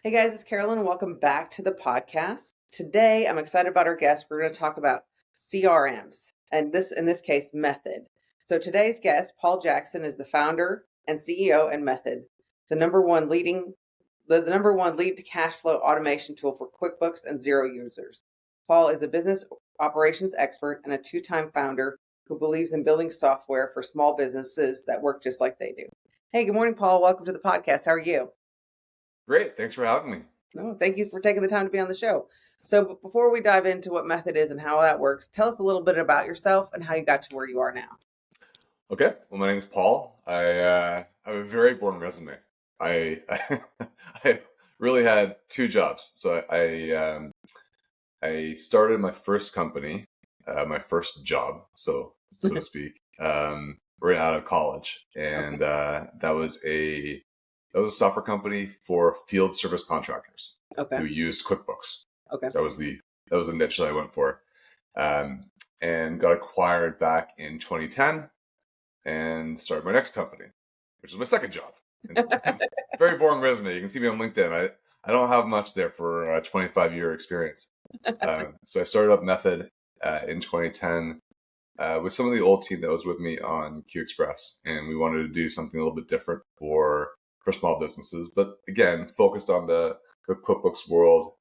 Hey guys, it's Carolyn, and welcome back to the podcast. Today, I'm excited about our guest. We're going to talk about CRMs, and in this case, Method. So today's guest, Paul Jackson, is the founder and CEO and Method, the number one lead to cash flow automation tool for QuickBooks and Xero users. Paul is a business operations expert and a two-time founder who believes in building software for small businesses that work just like they do. Hey, good morning, Paul. Welcome to the podcast. How are you? Great. Thanks for having me. No, thank you for taking the time to be on the show. So before we dive into what Method is and how that works, tell us a little bit about yourself and how you got to where you are now. Okay. Well, my name is Paul. I have a very boring resume. I I really had two jobs. So I started my first company, my first job, so to speak, right out of college, and that was a software company for field service contractors Okay. who used QuickBooks. Okay. That was the niche that I went for, and got acquired back in 2010, and started my next company, which is my second job. Very boring resume. You can see me on LinkedIn. I don't have much there for a 25-year experience. So I started up Method in 2010 with some of the old team that was with me on QExpress, and we wanted to do something a little bit different for small businesses, but again, focused on the QuickBooks world,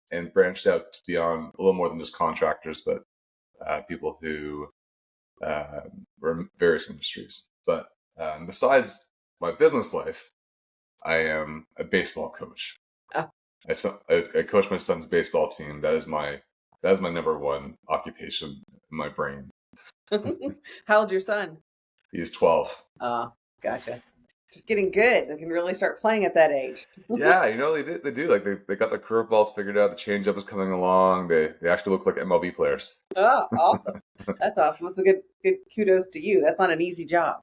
and branched out beyond a little more than just contractors, but people who were in various industries. But besides my business life, I am a baseball coach. Oh. I coach my son's baseball team. That is my number one occupation in my brain. How old's your son? He's 12. Oh, gotcha. Just getting good. They can really start playing at that age. Yeah, they do. Like they got their curveballs figured out. The changeup is coming along. They actually look like MLB players. Oh, awesome. That's awesome. That's a good kudos to you. That's not an easy job.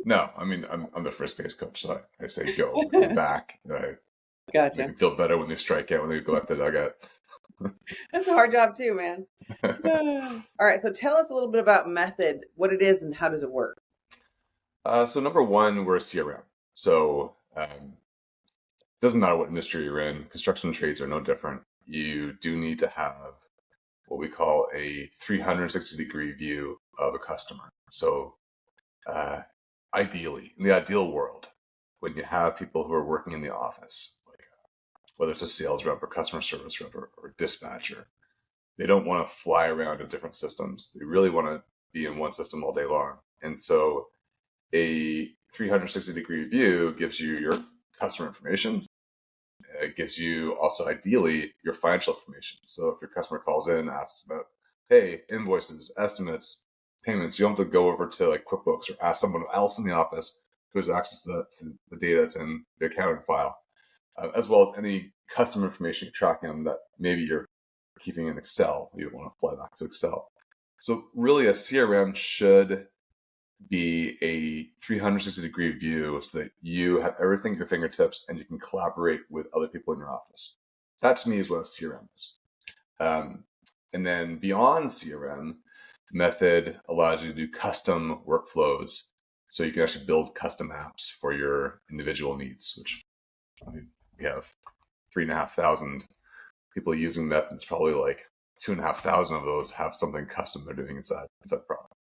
No, I mean I'm the first base coach, so I say go back. Gotcha. Make them feel better when they strike out, when they go at the dugout. That's a hard job too, man. All right, so tell us a little bit about Method, what it is and how does it work? So number one, we're a CRM. So doesn't matter what industry you're in. Construction trades are no different. You do need to have what we call a 360-degree view of a customer. So ideally, in the ideal world, when you have people who are working in the office, like whether it's a sales rep or customer service rep or dispatcher, they don't want to fly around to different systems. They really want to be in one system all day long. And so a 360-degree view gives you your customer information. It gives you also, ideally, your financial information. So if your customer calls in and asks about, hey, invoices, estimates, payments, you don't have to go over to like QuickBooks or ask someone else in the office who has access to the data that's in the accounting file, as well as any customer information you're tracking them that maybe you're keeping in Excel. You don't want to fly back to Excel. So really, a CRM should be a 360-degree view so that you have everything at your fingertips and you can collaborate with other people in your office. That to me is what a CRM is. And then beyond CRM, Method allows you to do custom workflows, so you can actually build custom apps for your individual needs, which we have 3,500 people using Method. It's probably like 2,500 of those have something custom they're doing inside the product.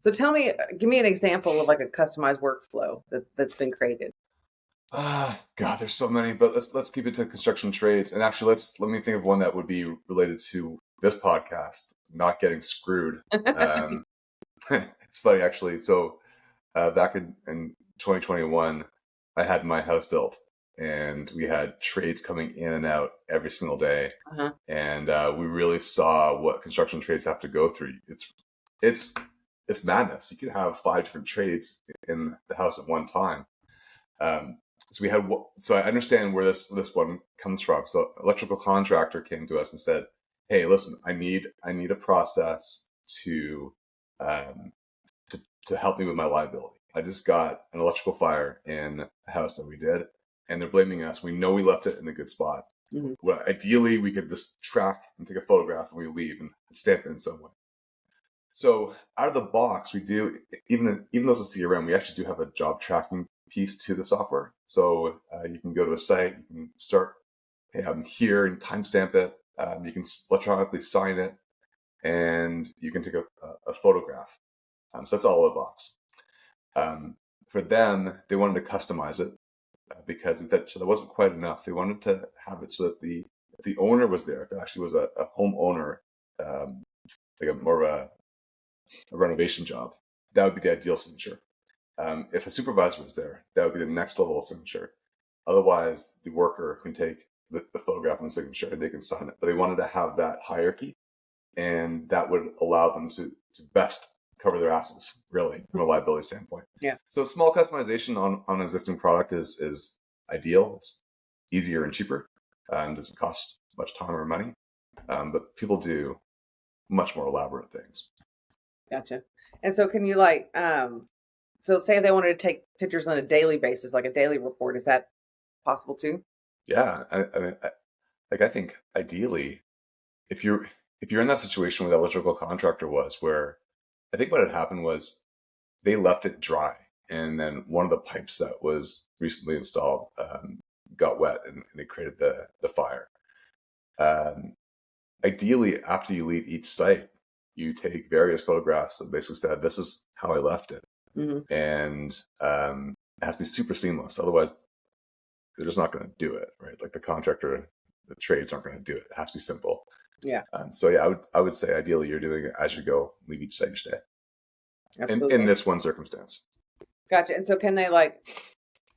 So give me an example of like a customized workflow that's been created. God, there's so many, but let's keep it to construction trades. And actually, let me think of one that would be related to this podcast, not getting screwed. It's funny, actually. So back in 2021, I had my house built, and we had trades coming in and out every single day. Uh-huh. And we really saw what construction trades have to go through. It's madness. You could have 5 different trades in the house at one time. So I understand where this one comes from. So electrical contractor came to us and said, hey, listen, I need a process to help me with my liability. I just got an electrical fire in a house that we did, and they're blaming us. We know we left it in a good spot. Mm-hmm. Well, ideally, we could just track and take a photograph and we leave and stamp it in some way. So out of the box, we do, even though it's a CRM, we actually do have a job tracking piece to the software. So you can go to a site, you can start, hey, I'm here, and timestamp it. You can electronically sign it, and you can take a photograph. So that's all in a box. For them, they wanted to customize it because so that wasn't quite enough. They wanted to have it so that if the owner was there, if it actually was a homeowner, like more of a renovation job, that would be the ideal signature. If a supervisor was there, that would be the next level of signature. Otherwise, the worker can take the photograph and the signature and they can sign it. But they wanted to have that hierarchy, and that would allow them to best cover their asses, really, from a liability standpoint. Yeah. So small customization on an existing product is ideal. It's easier and cheaper. Doesn't cost much time or money. But people do much more elaborate things. Gotcha. And so can you so say they wanted to take pictures on a daily basis, like a daily report, is that possible too? Yeah. I mean, I think ideally, if you're in that situation where that electrical contractor was, where I think what had happened was they left it dry, and then one of the pipes that was recently installed got wet, and it created the fire. Ideally, after you leave each site, you take various photographs that basically said, this is how I left it. Mm-hmm. And it has to be super seamless. Otherwise, they're just not going to do it, right? Like the contractor, the trades aren't going to do it. It has to be simple. Yeah. So yeah, I would say ideally you're doing it as you go, leave each site each day. Absolutely. In this one circumstance. Gotcha. And so can they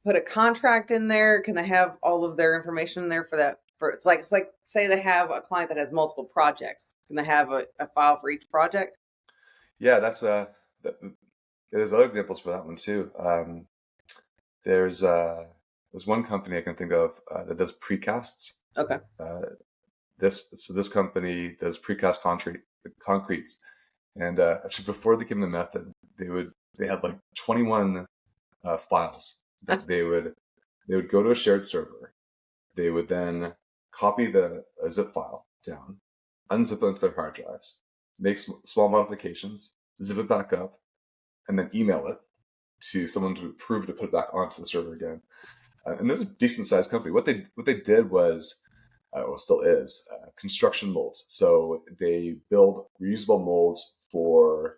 put a contract in there? Can they have all of their information in there for that? It's like say they have a client that has multiple projects. Can they have a file for each project? Yeah, there's other examples for that one too. There's one company I can think of that does precasts. Okay. This company does precast concretes, and actually before they came to method, they had like 21 files that they would go to a shared server. They would then copy the zip file down, unzip it into their hard drives, make small modifications, zip it back up, and then email it to someone to approve to put it back onto the server again. And there's a decent sized company. What they did was, or still is, construction molds. So they build reusable molds for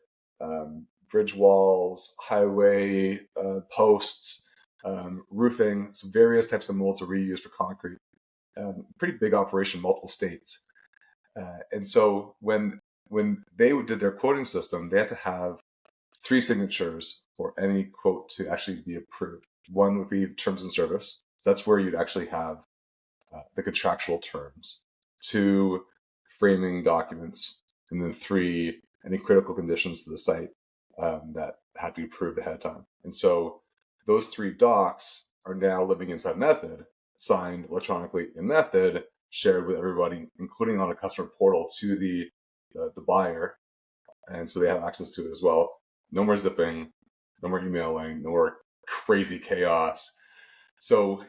bridge walls, highway posts, roofing. So various types of molds are reused for concrete. Pretty big operation, multiple states. And so when they did their quoting system, they had to have 3 signatures for any quote to actually be approved. One would be terms and service. So that's where you'd actually have the contractual terms. 2, framing documents. And then 3, any critical conditions to the site that had to be approved ahead of time. And so those 3 docs are now living inside Method, signed electronically in Method, shared with everybody, including on a customer portal to the buyer. And so they have access to it as well. No more zipping, no more emailing, no more crazy chaos. So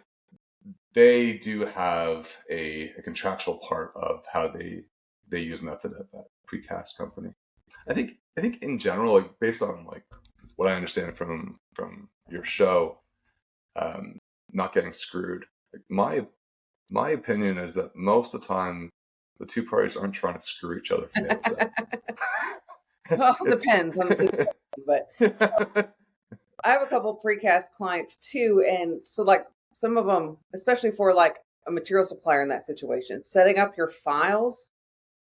they do have a contractual part of how they use Method at that precast company. I think in general, like based on like what I understand from your show, not getting screwed. Like my opinion is that most of the time the 2 parties aren't trying to screw each other from the outside. Well, it depends on the situation, but I have a couple precast clients too, and so some of them, especially for like a material supplier in that situation, setting up your files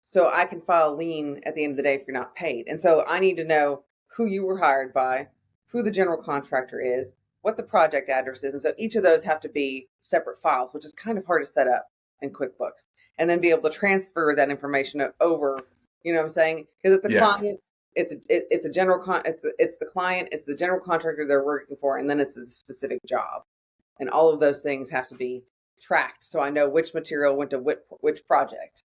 so I can file a lien at the end of the day if you're not paid. And so I need to know who you were hired by, who the general contractor is, what the project address is. And so each of those have to be separate files, which is kind of hard to set up in QuickBooks, and then be able to transfer that information over, you know what I'm saying? Because it's a client. It's a general it's the client, it's the general contractor they're working for, and then it's a specific job, and all of those things have to be tracked so I know which material went to which project.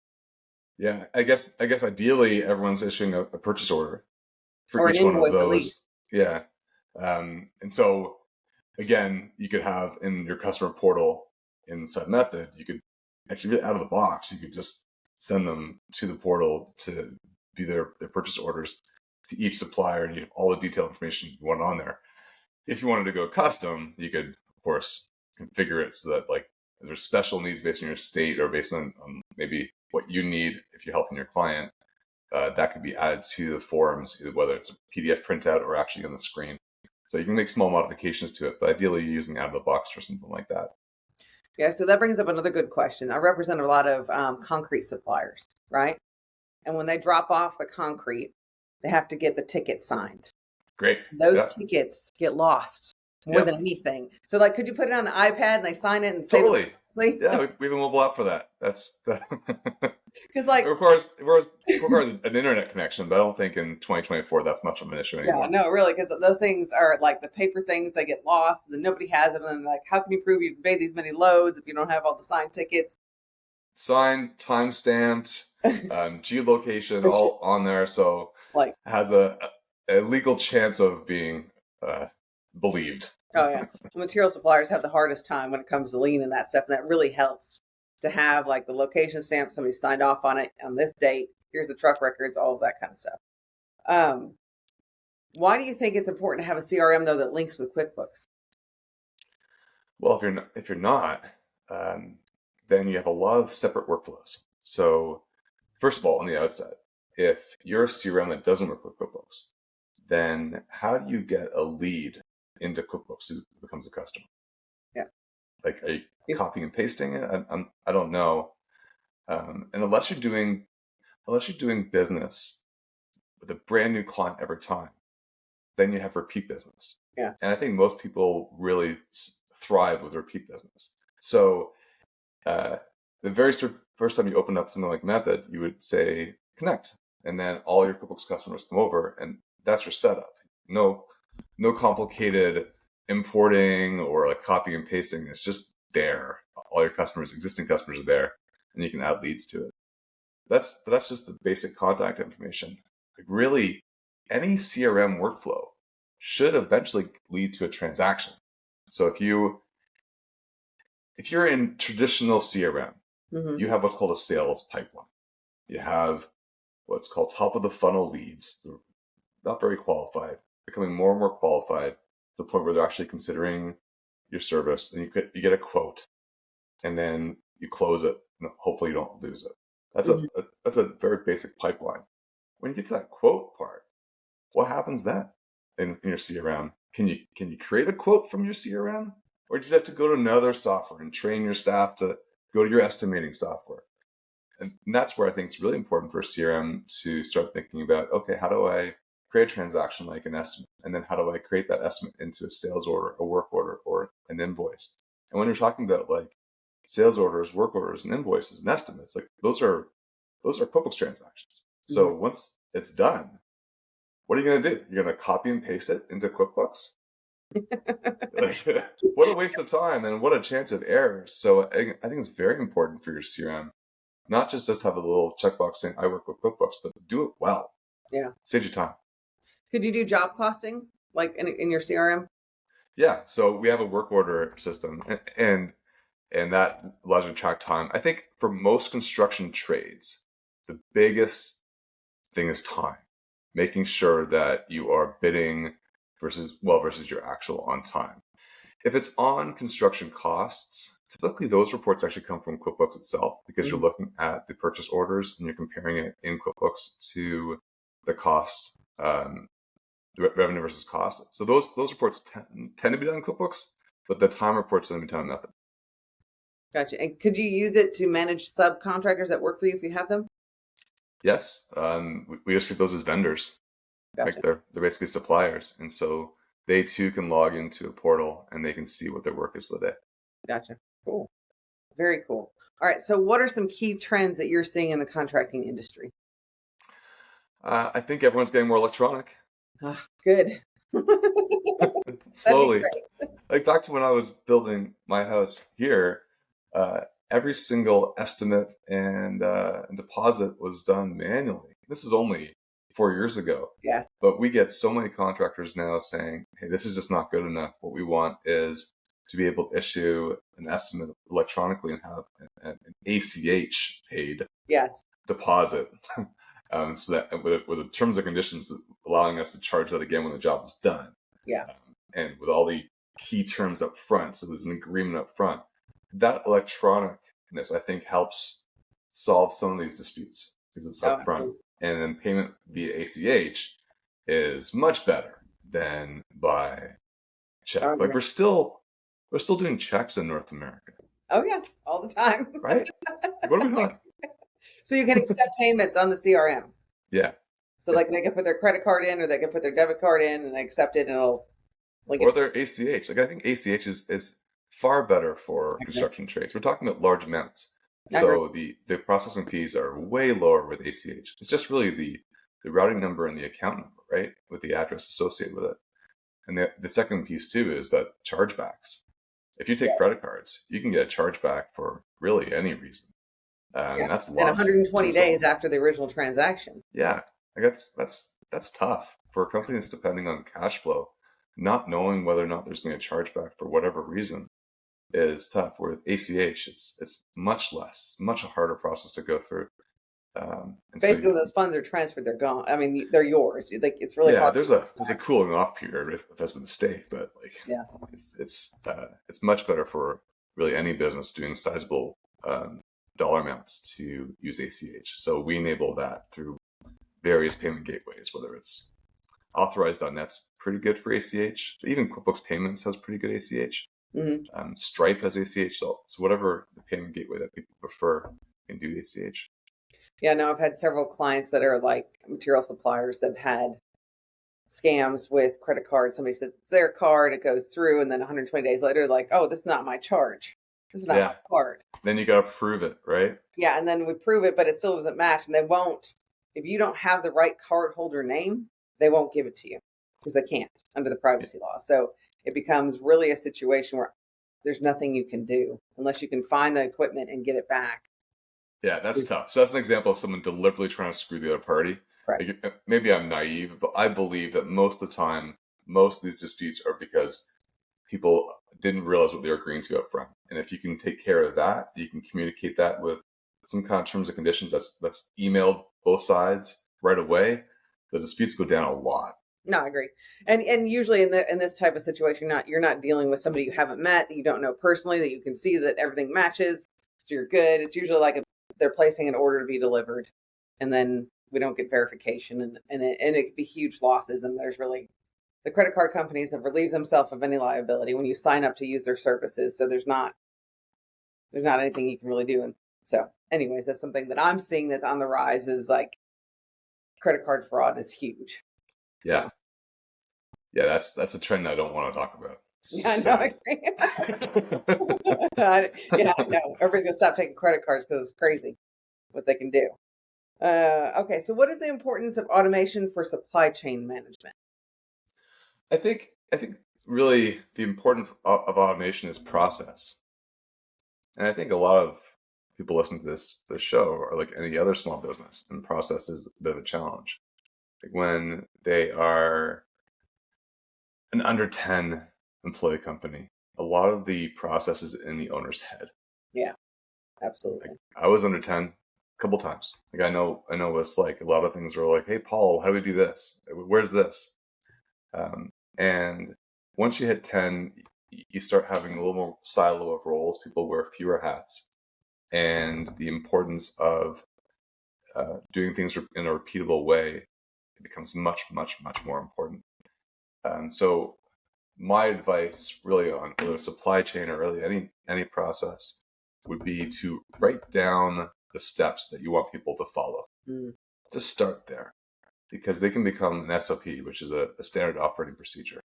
Yeah, I guess ideally everyone's issuing a purchase order for Or each an one of invoice at those. least. Yeah, and so again, you could have in your customer portal inside Method, you could actually really out of the box, you could just send them to the portal to be their purchase orders to each supplier, and you have all the detailed information you want on there. If you wanted to go custom, you could, of course, configure it so that like there's special needs based on your state or based on maybe what you need if you're helping your client. That could be added to the forms, whether it's a PDF printout or actually on the screen. So you can make small modifications to it, but ideally you're using out of the box or something like that. Yeah, so that brings up another good question. I represent a lot of concrete suppliers, right? And when they drop off the concrete, they have to get the ticket signed. Great. Those Yeah. tickets get lost more Yep. than anything. So, like, could you put it on the iPad and they sign it and save Totally. it quickly? Yeah, we have a mobile app for that. That's Because, like, it requires an internet connection, but I don't think in 2024 that's much of an issue yeah, anymore. no, really, because those things are like the paper things, they get lost and then nobody has them. And then, like, how can you prove you've made these many loads if you don't have all the signed tickets? Signed, time stamped, geolocation, all on there, so Like, it has a legal chance of being believed. oh, yeah. Material suppliers have the hardest time when it comes to lien and that stuff. And that really helps to have like the location stamp, somebody signed off on it on this date. Here's the truck records, all of that kind of stuff. Why do you think it's important to have a CRM though that links with QuickBooks? Well, if you're not, then you have a lot of separate workflows. So, first of all, on the outset, if you're a CRM that doesn't work with QuickBooks, then how do you get a lead into QuickBooks who becomes a customer? Yeah. Like, are you copying and pasting it? I don't know. And unless you're doing business with a brand new client every time, then you have repeat business. Yeah. And I think most people really thrive with repeat business. So the very first time you open up something like Method, you would say connect, and then all your QuickBooks customers come over, and that's your setup. No complicated importing or like copying and pasting. It's just there. All your existing customers are there, and you can add leads to it. That's just the basic contact information. Like really, any CRM workflow should eventually lead to a transaction. So if you're in traditional CRM, you have what's called a sales pipeline. You have what's called top of the funnel leads. They're not very qualified, becoming more and more qualified to the point where they're actually considering your service. And you get a quote, and then you close it. And hopefully, you don't lose it. That's a very basic pipeline. When you get to that quote part, what happens then in your CRM? Can you create a quote from your CRM, or do you have to go to another software and train your staff to go to your estimating software? And that's where I think it's really important for a CRM to start thinking about, okay, how do I create a transaction like an estimate? And then how do I create that estimate into a sales order, a work order, or an invoice? And when you're talking about like sales orders, work orders, and invoices and estimates, like those are QuickBooks transactions. So once it's done, what are you going to do? You're going to copy and paste it into QuickBooks? Like, what a waste of time and what a chance of error. So I think it's very important for your CRM, not just have a little checkbox saying I work with QuickBooks, but do it well. Yeah. Save you time. Could you do job costing like in your CRM? Yeah. So we have a work order system, and that allows you to track time. I think for most construction trades, the biggest thing is time. Making sure that you are bidding versus your actual on time. If it's on construction costs, typically those reports actually come from QuickBooks itself, because you're looking at the purchase orders and you're comparing it in QuickBooks to the cost, the revenue versus cost. So those reports tend to be done in QuickBooks, but the time reports tend to be done in Method. Gotcha. And could you use it to manage subcontractors that work for you if you have them? Yes, we just treat those as vendors. Gotcha. Like they're basically suppliers, and so they too can log into a portal and they can see what their work is for the day. Gotcha. Cool. Very cool. All right. So what are some key trends that you're seeing in the contracting industry? I think everyone's getting more electronic. Good. Slowly. Like back to when I was building my house here, every single estimate and deposit was done manually. This is only 4 years ago. Yeah. But we get so many contractors now saying, hey, this is just not good enough. What we want is to be able to issue an estimate electronically and have an ACH paid deposit. So that with the terms and conditions allowing us to charge that again when the job is done. Yeah. and with all the key terms up front, so there's an agreement up front. That electronicness, I think, helps solve some of these disputes because it's Oh, up front. absolutely. And then payment via ACH is much better than by check. Oh, Like yeah. we're still doing checks in North America, Oh, yeah, all the time. right? What are we doing? So you can accept payments on the CRM. Yeah. So like they can put their credit card in or they can put their debit card in and accept it and it'll link Or it. their ACH. Like I think ACH is far better for I agree. construction trades. We're talking about large amounts. I agree. So the processing fees are way lower with ACH. It's just really the routing number and the account number, right? With the address associated with it. And the second piece too is that chargebacks. If you take Yes. credit cards, you can get a chargeback for really any reason. Yeah. That's And loved 120 to some days of them. after the original transaction. Yeah, I guess that's tough for a company that's depending on cash flow. Not knowing whether or not there's going to be a chargeback for whatever reason is tough. Where with ACH, it's much less, much a harder process to go through. And so Basically, those funds are transferred. They're gone. I mean, they're yours. Like it's really yeah, hard. there's a cooling off period if that's a mistake, but like Yeah. it's much better for really any business doing sizable dollar amounts to use ACH. So we enable that through various payment gateways, whether it's Authorize.net's pretty good for ACH. Even QuickBooks Payments has pretty good ACH. Mm-hmm. Stripe has ACH. So whatever the payment gateway that people prefer can do ACH. Yeah. No, I've had several clients that are like material suppliers that had scams with credit cards. Somebody says it's their card, it goes through, and then 120 days later, like, oh, this is not my charge. This is not my Yeah. card. Then you got to prove it, right? Yeah, and then we prove it, but it still doesn't match, and they won't. If you don't have the right card holder name, they won't give it to you because they can't under the privacy law. So it becomes really a situation where there's nothing you can do unless you can find the equipment and get it back. Yeah, that's tough. So that's an example of someone deliberately trying to screw the other party. Correct. Like, maybe I'm naive, but I believe that most of the time, most of these disputes are because people didn't realize what they were agreeing to up front. And if you can take care of that, you can communicate that with some kind of terms and conditions that's emailed both sides right away, the disputes go down a lot. No, I agree. And usually in this type of situation, you're not dealing with somebody you haven't met, that you don't know personally, that you can see that everything matches, so you're good. It's usually like they're placing an order to be delivered, and then we don't get verification, and it could be huge losses. And there's really the credit card companies have relieved themselves of any liability when you sign up to use their services. So there's not anything you can really do. And so, anyways, that's something that I'm seeing that's on the rise. Is like credit card fraud is huge. Yeah. So, Yeah, that's a trend I don't want to talk about. yeah, I know. I agree. Yeah, I know. Everybody's gonna stop taking credit cards because it's crazy what they can do. Okay, so what is the importance of automation for supply chain management? I think really the importance of automation is process. And I think a lot of people listening to this show are like any other small business, and process is a bit of a challenge. Like when they are an under 10 employee company, a lot of the process is in the owner's head. Yeah, absolutely. Like I was under 10 a couple times. Like I know what it's like. A lot of things are like, hey Paul, how do we do this? Where's this? And once you hit 10, you start having a little more silo of roles. People wear fewer hats, and the importance of doing things in a repeatable way becomes much more important. So my advice really on whether supply chain or really any process would be to write down the steps that you want people to follow. Just start there, because they can become an SOP, which is a standard operating procedure.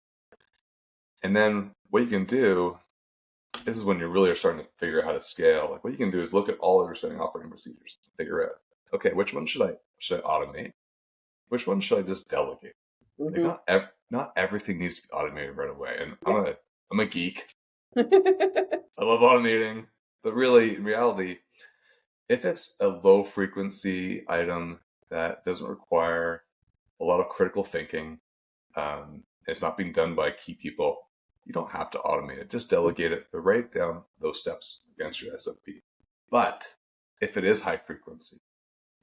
And then what you can do, this is when you really are starting to figure out how to scale. Like what you can do is look at all of your standard operating procedures and figure out, okay, which one should I automate? Which one should I just delegate? Mm-hmm. Like not everything needs to be automated right away. And I'm a geek. I love automating, but really in reality, if it's a low frequency item that doesn't require a lot of critical thinking, it's not being done by key people, you don't have to automate it. Just delegate it, but write down those steps against your SOP. But if it is high frequency,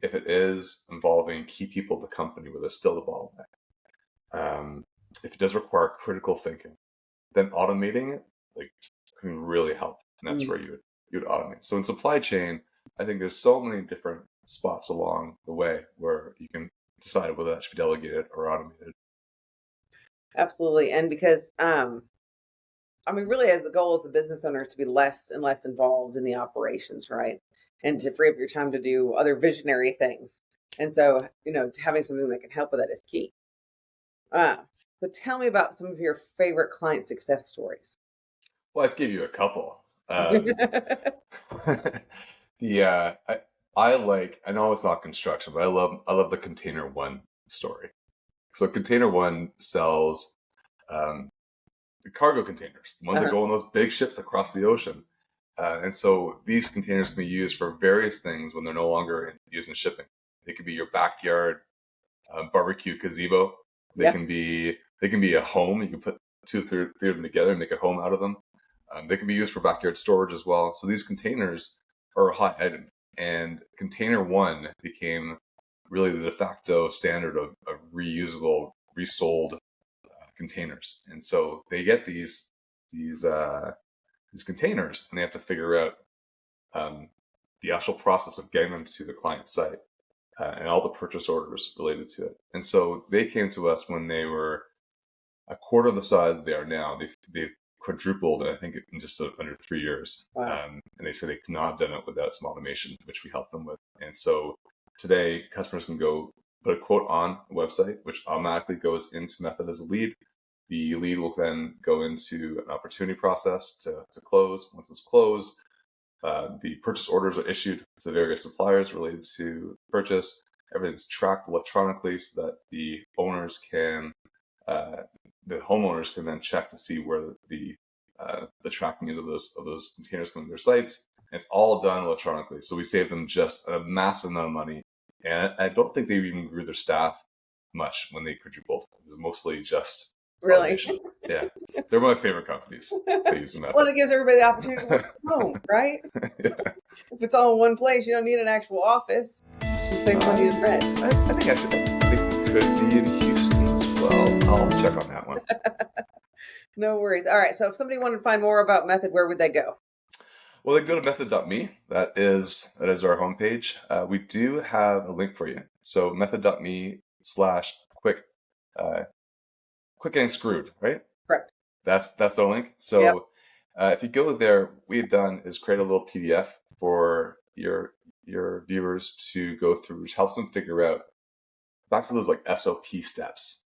if it is involving key people of the company where there's still the bottleneck, if it does require critical thinking, then automating it like can really help. And that's where you would automate. So in supply chain, I think there's so many different spots along the way where you can decide whether that should be delegated or automated. Absolutely. And because, really, as the goal as a business owner is to be less and less involved in the operations, right? And to free up your time to do other visionary things. And so, having something that can help with that is key. So tell me about some of your favorite client success stories. Well, I just gave you a couple. I know it's not construction, but I love the Container One story. So Container One sells the cargo containers, the ones that go on those big ships across the ocean. And so these containers can be used for various things when they're no longer used in shipping. They could be your backyard barbecue gazebo. They can be a home. You can put two, three of them together and make a home out of them. They can be used for backyard storage as well. So these containers are a hot item. And Container One became really the de facto standard of reusable, resold containers. And so they get these containers, and they have to figure out the actual process of getting them to the client site and all the purchase orders related to it. And so they came to us when they were a quarter of the size they are now. They've quadrupled, I think, in just under 3 years. Wow. And they said they could not have done it without some automation, which we helped them with. And so today, customers can go put a quote on a website, which automatically goes into Method as a lead. The lead will then go into an opportunity process to close. Once it's closed, the purchase orders are issued to various suppliers related to purchase. Everything's tracked electronically so that the owners can, the homeowners can then check to see where the tracking is of those containers coming to their sites. And it's all done electronically. So we save them just a massive amount of money. And I don't think they even grew their staff much when they quadrupled. It was mostly just automation. Yeah. They're my favorite companies to use the method. Well, it gives everybody the opportunity to work from home, right? Yeah. If it's all in one place, you don't need an actual office. You save money in rent. I think they could be in Houston as well. I'll check on that one. No worries. All right. So if somebody wanted to find more about Method, where would they go? Well, they go to method.me. That is our homepage. We do have a link for you. So method.me/quick getting screwed, right? Correct. That's the link. So if you go there, what we had done is create a little PDF for your viewers to go through, which helps them figure out, back to those like SOP steps,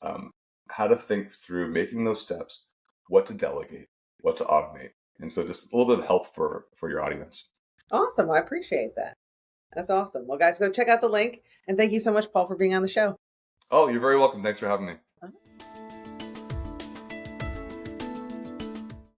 how to think through making those steps, what to delegate, what to automate. And so just a little bit of help for your audience. Awesome. I appreciate that. That's awesome. Well, guys, go check out the link. And thank you so much, Paul, for being on the show. Oh, you're very welcome. Thanks for having me.